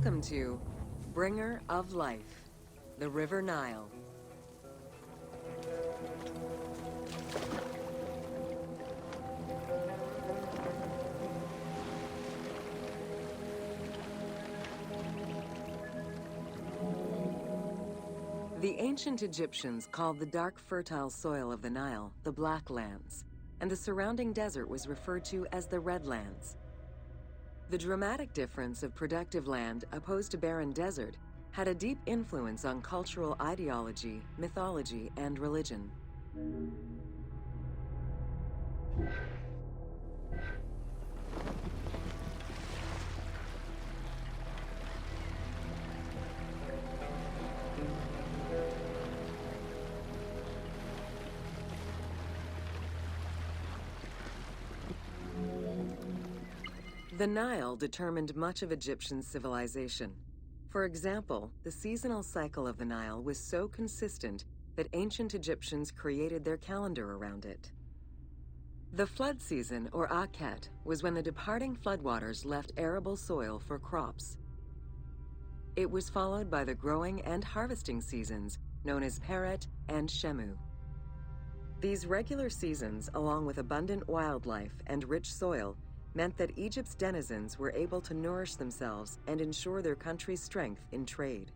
Welcome to Bringer of Life, the River Nile. The ancient Egyptians called the dark fertile soil of the Nile the Black Lands, and the surrounding desert was referred to as the Red Lands. The dramatic difference of productive land opposed to barren desert had a deep influence on cultural ideology, mythology, and religion. The Nile determined much of Egyptian civilization. For example, the seasonal cycle of the Nile was so consistent that ancient Egyptians created their calendar around it. The flood season, or Akhet, was when the departing floodwaters left arable soil for crops. It was followed by the growing and harvesting seasons, known as Peret and Shemu. These regular seasons, along with abundant wildlife and rich soil, meant that Egypt's denizens were able to nourish themselves and ensure their country's strength in trade.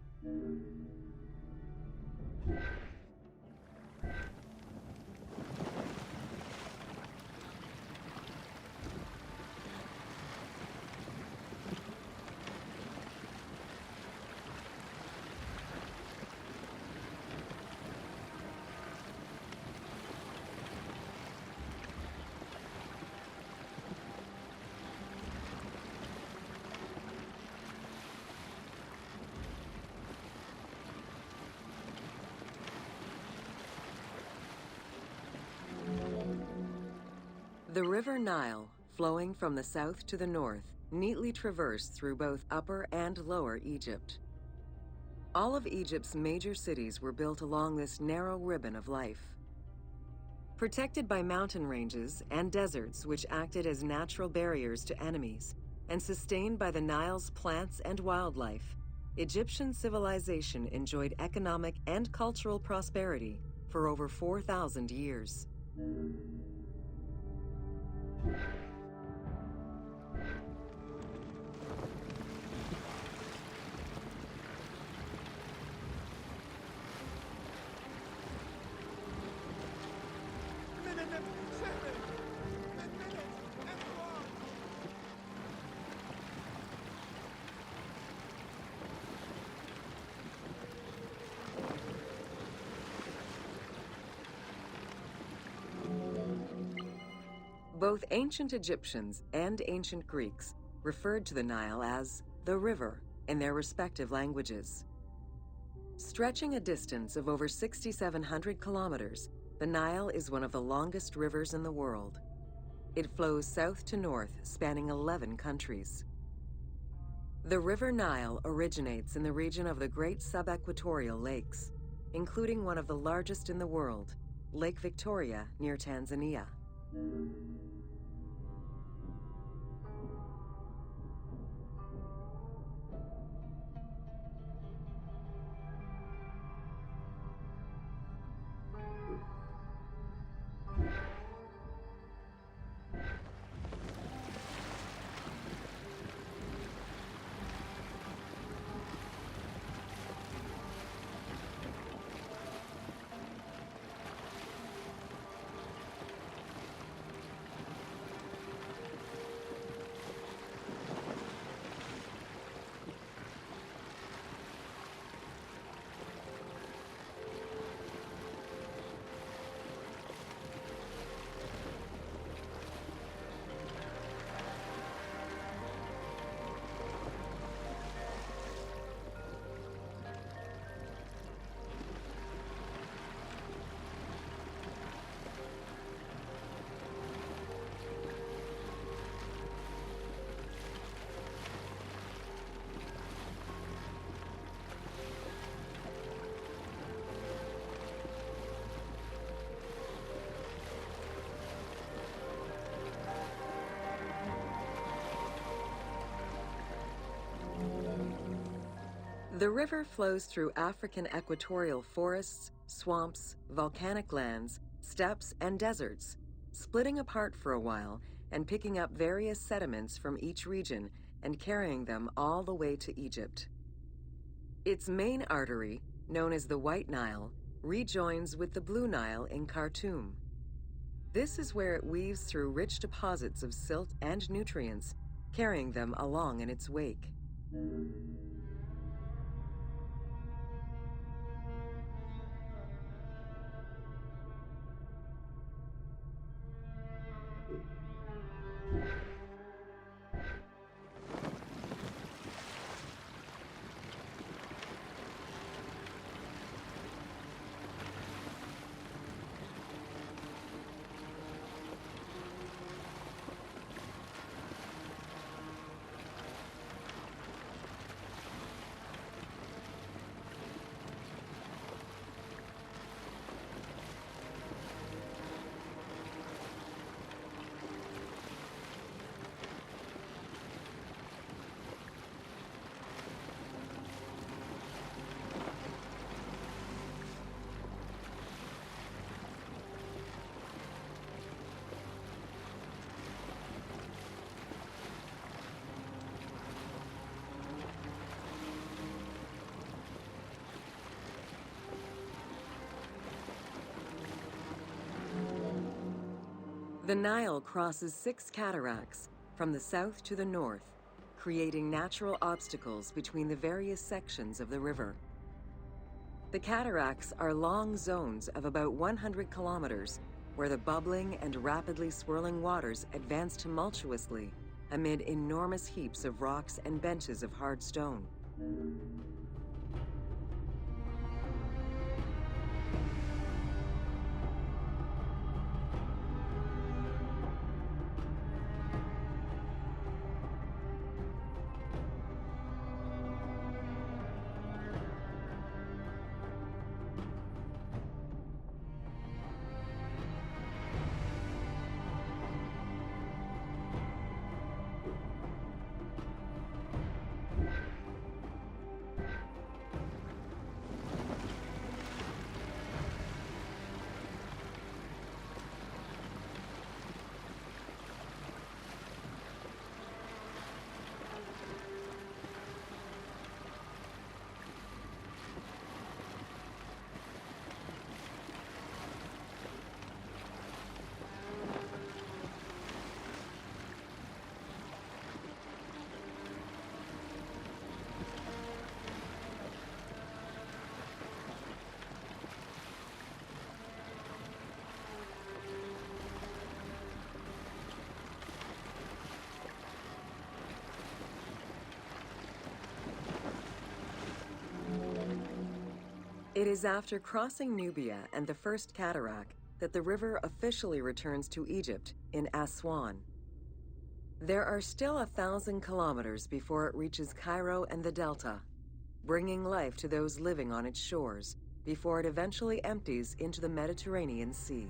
The River Nile, flowing from the south to the north, neatly traversed through both Upper and Lower Egypt. All of Egypt's major cities were built along this narrow ribbon of life. Protected by mountain ranges and deserts which acted as natural barriers to enemies, and sustained by the Nile's plants and wildlife, Egyptian civilization enjoyed economic and cultural prosperity for over 4,000 years. Both ancient Egyptians and ancient Greeks referred to the Nile as the river in their respective languages. Stretching a distance of over 6,700 kilometers, the Nile is one of the longest rivers in the world. It flows south to north, spanning 11 countries. The River Nile originates in the region of the Great Subequatorial Lakes, including one of the largest in the world, Lake Victoria near Tanzania. The river flows through African equatorial forests, swamps, volcanic lands, steppes, and deserts, splitting apart for a while and picking up various sediments from each region and carrying them all the way to Egypt. Its main artery, known as the White Nile, rejoins with the Blue Nile in Khartoum. This is where it weaves through rich deposits of silt and nutrients, carrying them along in its wake. The Nile crosses 6 cataracts from the south to the north, creating natural obstacles between the various sections of the river. The cataracts are long zones of about 100 kilometers, where the bubbling and rapidly swirling waters advance tumultuously amid enormous heaps of rocks and benches of hard stone. It is after crossing Nubia and the First Cataract that the river officially returns to Egypt in Aswan. There are still 1,000 kilometers before it reaches Cairo and the Delta, bringing life to those living on its shores before it eventually empties into the Mediterranean Sea.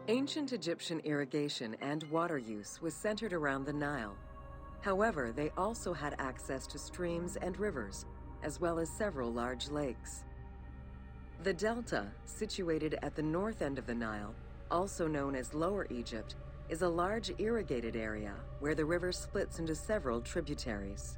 Ancient Egyptian irrigation and water use was centered around the Nile. However, they also had access to streams and rivers, as well as several large lakes. The delta, situated at the north end of the Nile, also known as Lower Egypt, is a large irrigated area where the river splits into several tributaries.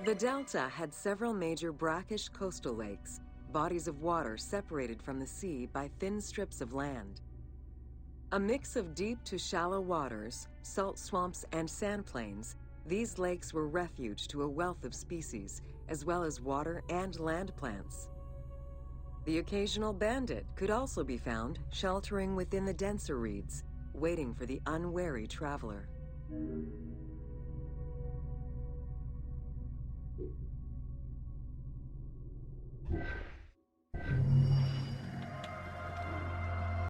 The delta had several major brackish coastal lakes, bodies of water separated from the sea by thin strips of land. A mix of deep to shallow waters, salt swamps, and sand plains, these lakes were refuge to a wealth of species, as well as water and land plants. The occasional bandit could also be found sheltering within the denser reeds, waiting for the unwary traveler.